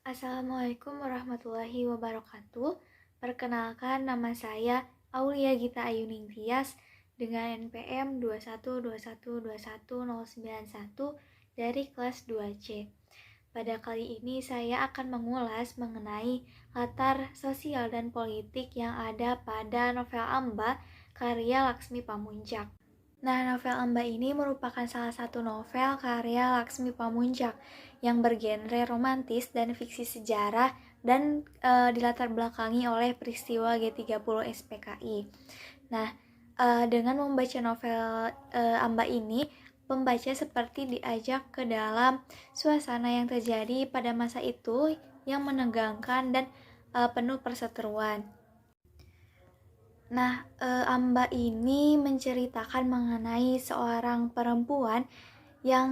Assalamualaikum warahmatullahi wabarakatuh. Perkenalkan, nama saya Aulia Gita Ayuning Tias dengan NPM 21212191 dari kelas 2C. Pada kali ini saya akan mengulas mengenai latar sosial dan politik yang ada pada novel Amba karya Laksmi Pamuntjak. Nah, novel Amba ini merupakan salah satu novel karya Laksmi Pamuntjak yang bergenre romantis dan fiksi sejarah dan dilatar belakangi oleh peristiwa G30 SPKI. Nah, dengan membaca novel Amba ini, pembaca seperti diajak ke dalam suasana yang terjadi pada masa itu yang menegangkan dan penuh perseteruan. Nah, Amba ini menceritakan mengenai seorang perempuan yang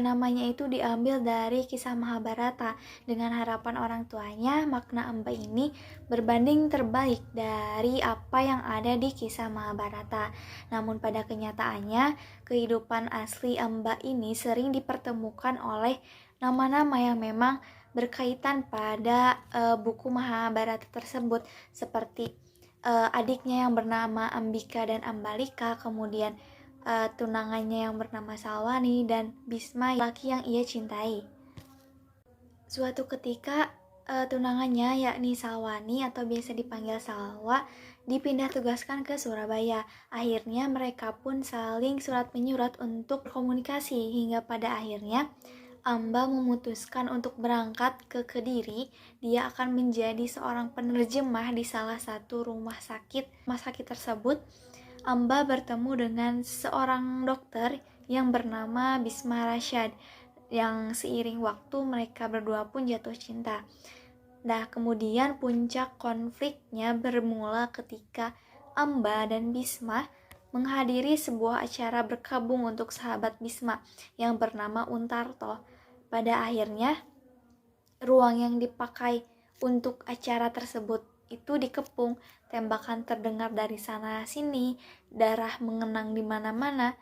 namanya itu diambil dari kisah Mahabharata. Dengan harapan orang tuanya, makna Amba ini berbanding terbalik dari apa yang ada di kisah Mahabharata. Namun pada kenyataannya, kehidupan asli Amba ini sering dipertemukan oleh nama-nama yang memang berkaitan pada buku Mahabharata tersebut, seperti adiknya yang bernama Ambika dan Ambalika, kemudian tunangannya yang bernama Salwani, dan Bisma, laki yang ia cintai. Suatu ketika tunangannya yakni Salwani atau biasa dipanggil Salwa dipindah tugaskan ke Surabaya. Akhirnya mereka pun saling surat menyurat untuk komunikasi hingga pada akhirnya Amba memutuskan untuk berangkat ke Kediri. Dia akan menjadi seorang penerjemah di salah satu rumah sakit. Rumah sakit tersebut, Amba bertemu dengan seorang dokter yang bernama Bisma Rashad, yang seiring waktu mereka berdua pun jatuh cinta. Nah, kemudian puncak konfliknya bermula ketika Amba dan Bisma menghadiri sebuah acara berkabung untuk sahabat Bisma yang bernama Untarto. Pada akhirnya, ruang yang dipakai untuk acara tersebut itu dikepung, tembakan terdengar dari sana-sini, darah mengenang di mana-mana.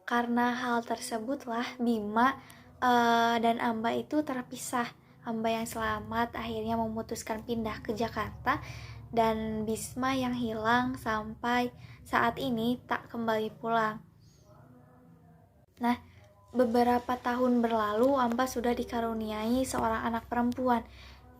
Karena hal tersebutlah Bima dan Amba itu terpisah. Amba yang selamat akhirnya memutuskan pindah ke Jakarta, dan Bisma yang hilang sampai saat ini tak kembali pulang. Nah, beberapa tahun berlalu, Amba sudah dikaruniai seorang anak perempuan,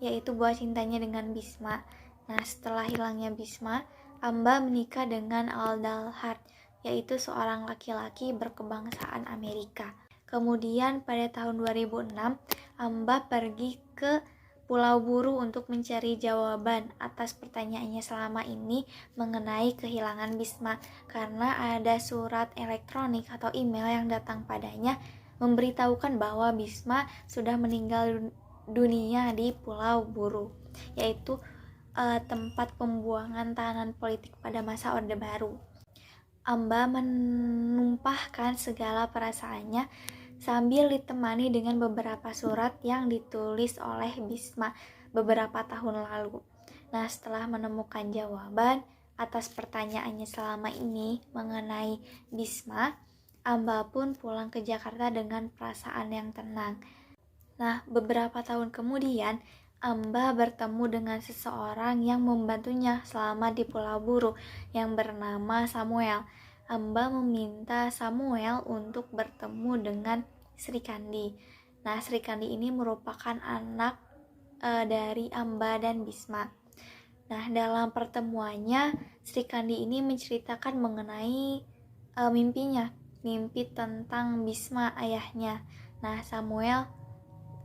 yaitu buah cintanya dengan Bisma. Nah, setelah hilangnya Bisma, Amba menikah dengan Aldalhart, yaitu seorang laki-laki berkebangsaan Amerika. Kemudian pada tahun 2006, Amba pergi ke Pulau Buru untuk mencari jawaban atas pertanyaannya selama ini mengenai kehilangan Bisma, karena ada surat elektronik atau email yang datang padanya memberitahukan bahwa Bisma sudah meninggal dunia di Pulau Buru, yaitu tempat pembuangan tahanan politik pada masa Orde Baru. Amba menumpahkan segala perasaannya sambil ditemani dengan beberapa surat yang ditulis oleh Bisma beberapa tahun lalu. Nah, setelah menemukan jawaban atas pertanyaannya selama ini mengenai Bisma, Amba pun pulang ke Jakarta dengan perasaan yang tenang. Nah, beberapa tahun kemudian, Amba bertemu dengan seseorang yang membantunya selama di Pulau Buru yang bernama Samuel. Amba meminta Samuel untuk bertemu dengan Sri Kandi. Nah, Sri Kandi ini merupakan anak dari Amba dan Bisma. Nah, dalam pertemuannya, Sri Kandi ini menceritakan mengenai mimpinya, mimpi tentang Bisma ayahnya. Nah, Samuel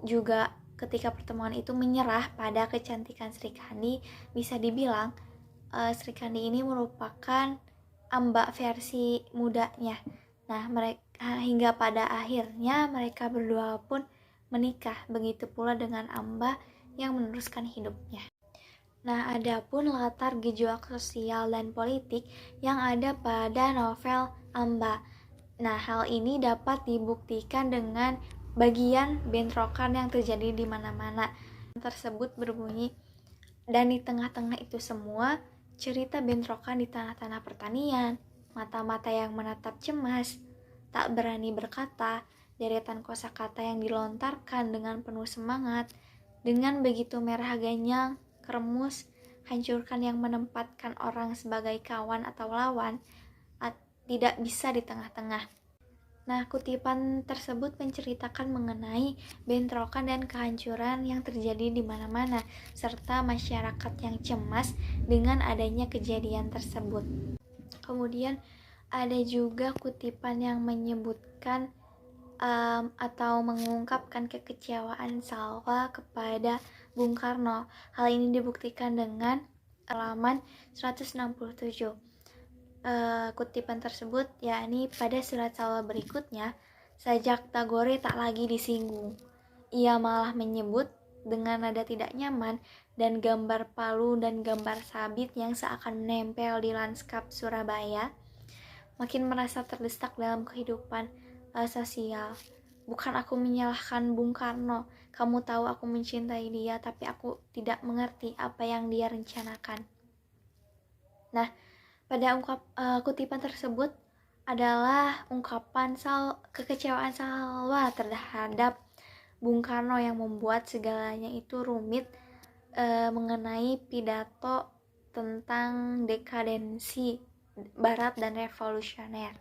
juga ketika pertemuan itu menyerah pada kecantikan Sri Kandi. Bisa dibilang Sri Kandi ini merupakan Amba versi mudanya. Nah, mereka hingga pada akhirnya mereka berdua pun menikah. Begitu pula dengan Amba yang meneruskan hidupnya. Nah, adapun latar gejolak sosial dan politik yang ada pada novel Amba. Nah, hal ini dapat dibuktikan dengan bagian bentrokan yang terjadi di mana-mana. Tersebut berbunyi, dan di tengah-tengah itu semua, cerita bentrokan di tanah-tanah pertanian, mata-mata yang menatap cemas, tak berani berkata, Deretan kosakata yang dilontarkan dengan penuh semangat, dengan begitu merah ganyang, keremus, hancurkan yang menempatkan orang sebagai kawan atau lawan, tidak bisa di tengah-tengah. Nah, kutipan tersebut menceritakan mengenai bentrokan dan kehancuran yang terjadi di mana-mana, serta masyarakat yang cemas dengan adanya kejadian tersebut. Kemudian ada juga kutipan yang menyebutkan atau mengungkapkan kekecewaan Salwa kepada Bung Karno. Hal ini dibuktikan dengan halaman 167. Kutipan tersebut yakni pada surat Salwa berikutnya, sajak Tagore tak lagi disinggung. Ia malah menyebut dengan nada tidak nyaman dan gambar palu dan gambar sabit yang seakan menempel di lanskap Surabaya, makin merasa terdesak dalam kehidupan sosial. Bukan aku menyalahkan Bung Karno, kamu tahu aku mencintai dia, tapi aku tidak mengerti apa yang dia rencanakan. Nah, pada kutipan tersebut adalah ungkapan kekecewaan Salwa terhadap Bung Karno yang membuat segalanya itu rumit, mengenai pidato tentang dekadensi Barat dan revolusioner.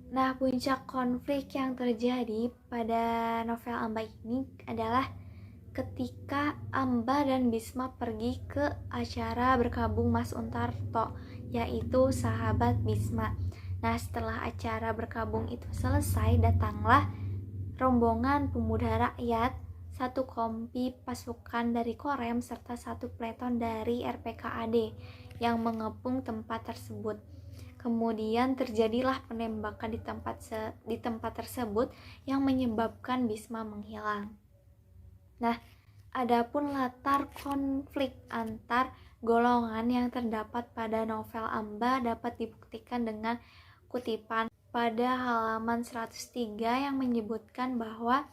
Nah, puncak konflik yang terjadi pada novel Amba ini adalah ketika Amba dan Bisma pergi ke acara berkabung Mas Untarto, yaitu sahabat Bisma. Nah, setelah acara berkabung itu selesai, datanglah rombongan pemuda rakyat, satu kompi pasukan dari Korem, serta satu peleton dari RPKAD yang mengepung tempat tersebut. Kemudian terjadilah penembakan di tempat tersebut yang menyebabkan Bisma menghilang. Nah, adapun latar konflik antar golongan yang terdapat pada novel Amba dapat dibuktikan dengan kutipan pada halaman 103 yang menyebutkan bahwa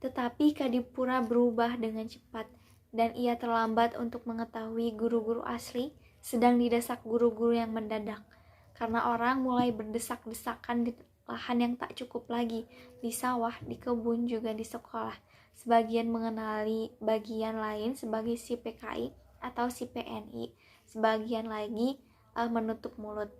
tetapi Kadipura berubah dengan cepat dan ia terlambat untuk mengetahui guru-guru asli sedang didesak guru-guru yang mendadak, karena orang mulai berdesak-desakan di lahan yang tak cukup lagi, di sawah, di kebun, juga di sekolah. Sebagian mengenali bagian lain sebagai si PKI atau si PNI, sebagian lagi menutup mulut.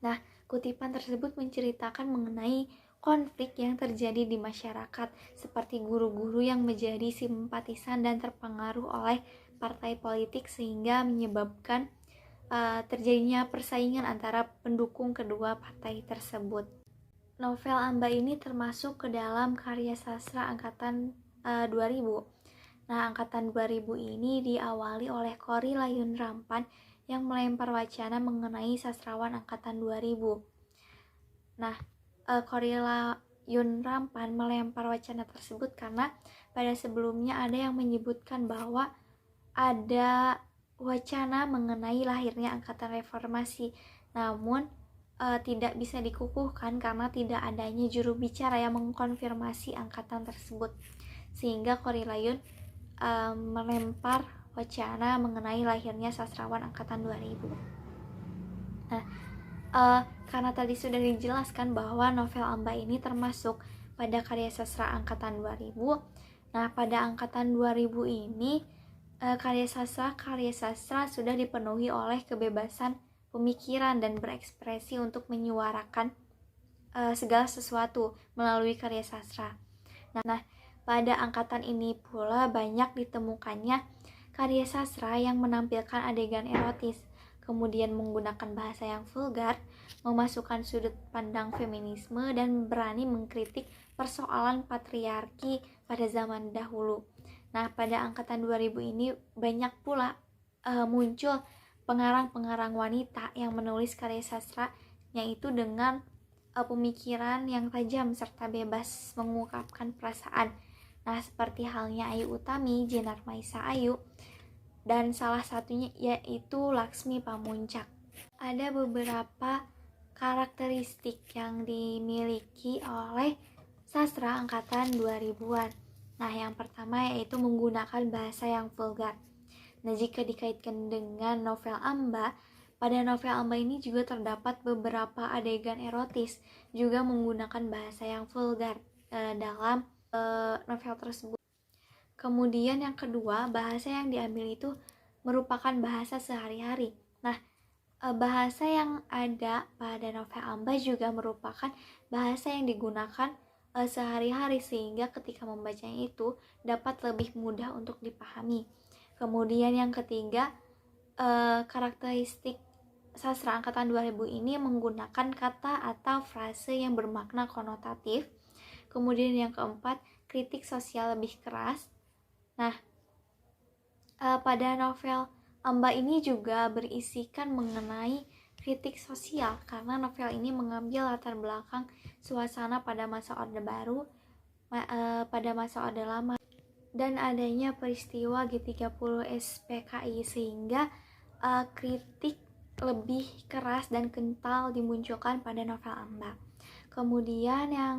Nah, kutipan tersebut menceritakan mengenai konflik yang terjadi di masyarakat, seperti guru-guru yang menjadi simpatisan dan terpengaruh oleh partai politik sehingga menyebabkan terjadinya persaingan antara pendukung kedua partai tersebut. Novel Amba ini termasuk ke dalam karya sastra angkatan 2000. Nah, angkatan 2000 ini diawali oleh Korrie Layun Rampan yang melempar wacana mengenai sastrawan angkatan 2000. Nah, Korrie Layun Rampan melempar wacana tersebut karena pada sebelumnya ada yang menyebutkan bahwa ada wacana mengenai lahirnya angkatan reformasi, namun tidak bisa dikukuhkan karena tidak adanya juru bicara yang mengkonfirmasi angkatan tersebut, sehingga Korrie Layun melempar wacana mengenai lahirnya sastrawan angkatan 2000. Nah, karena tadi sudah dijelaskan bahwa novel Amba ini termasuk pada karya sastra angkatan 2000. Nah, pada angkatan 2000 ini karya sastra sudah dipenuhi oleh kebebasan pemikiran dan berekspresi untuk menyuarakan segala sesuatu melalui karya sastra. Nah, pada angkatan ini pula banyak ditemukannya karya sastra yang menampilkan adegan erotis, kemudian menggunakan bahasa yang vulgar, memasukkan sudut pandang feminisme, dan berani mengkritik persoalan patriarki pada zaman dahulu. Nah, pada angkatan 2000 ini banyak pula muncul pengarang-pengarang wanita yang menulis karya sastra, yaitu dengan pemikiran yang tajam serta bebas mengungkapkan perasaan. Nah, seperti halnya Ayu Utami, Jenar Maisa Ayu, dan salah satunya yaitu Laksmi Pamuncak. Ada beberapa karakteristik yang dimiliki oleh sastra angkatan 2000-an. Nah, yang pertama yaitu menggunakan bahasa yang vulgar. Nah, jika dikaitkan dengan novel Amba, Pada novel Amba ini juga terdapat beberapa adegan erotis, juga menggunakan bahasa yang vulgar dalam novel tersebut. Kemudian yang kedua, bahasa yang diambil itu merupakan bahasa sehari-hari. Nah, bahasa yang ada pada novel Amba juga merupakan bahasa yang digunakan sehari-hari, sehingga ketika membacanya itu dapat lebih mudah untuk dipahami. Kemudian yang ketiga, karakteristik sastra angkatan 2000 ini menggunakan kata atau frase yang bermakna konotatif. Kemudian yang keempat, kritik sosial lebih keras. Nah, pada novel Amba ini juga berisikan mengenai kritik sosial, karena novel ini mengambil latar belakang suasana pada masa Orde Baru, pada masa Orde Lama, dan adanya peristiwa G30 SPKI, sehingga kritik lebih keras dan kental dimunculkan pada novel Amba. Kemudian yang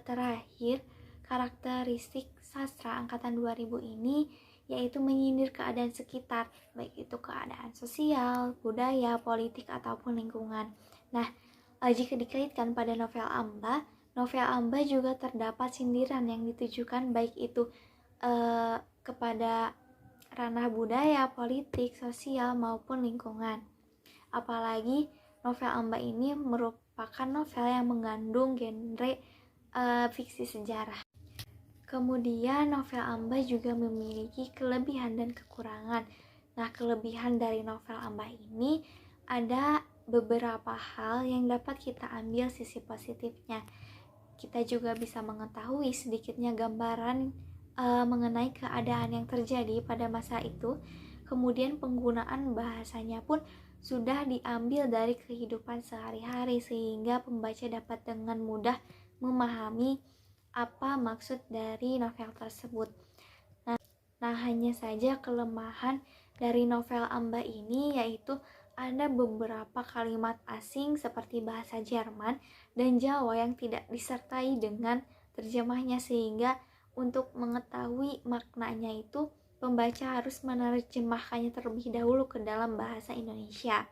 terakhir, karakteristik sastra angkatan 2000 ini yaitu menyindir keadaan sekitar, baik itu keadaan sosial, budaya, politik, ataupun lingkungan. Nah, jika dikaitkan pada novel Amba juga terdapat sindiran yang ditujukan baik itu kepada ranah budaya, politik, sosial, maupun lingkungan. Apalagi novel Amba ini merupakan novel yang mengandung genre fiksi sejarah. Kemudian novel Amba juga memiliki kelebihan dan kekurangan. Nah, kelebihan dari novel Amba ini ada beberapa hal yang dapat kita ambil sisi positifnya. Kita juga bisa mengetahui sedikitnya gambaran mengenai keadaan yang terjadi pada masa itu. Kemudian penggunaan bahasanya pun sudah diambil dari kehidupan sehari-hari, sehingga pembaca dapat dengan mudah memahami apa maksud dari novel tersebut. Nah, hanya saja kelemahan dari novel Amba ini yaitu ada beberapa kalimat asing seperti bahasa Jerman dan Jawa yang tidak disertai dengan terjemahnya, sehingga untuk mengetahui maknanya itu pembaca harus menerjemahkannya terlebih dahulu ke dalam bahasa Indonesia.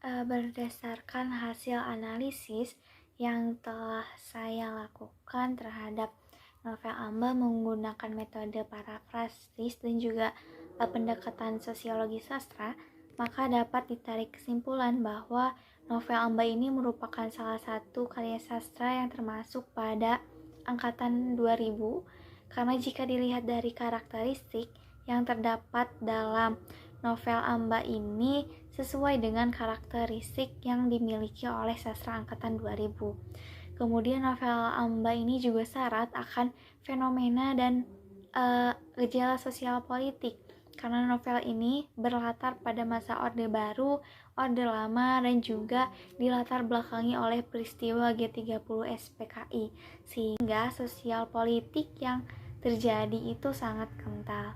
Berdasarkan hasil analisis yang telah saya lakukan terhadap novel Amba menggunakan metode parafrasis dan juga pendekatan sosiologi sastra, maka dapat ditarik kesimpulan bahwa novel Amba ini merupakan salah satu karya sastra yang termasuk pada angkatan 2000, karena jika dilihat dari karakteristik yang terdapat dalam novel Amba ini sesuai dengan karakteristik yang dimiliki oleh sastra angkatan 2000. Kemudian novel Amba ini juga syarat akan fenomena dan gejala sosial politik, karena novel ini berlatar pada masa Orde Baru, Orde Lama, dan juga dilatar belakangi oleh peristiwa G30 SPKI, sehingga sosial politik yang terjadi itu sangat kental.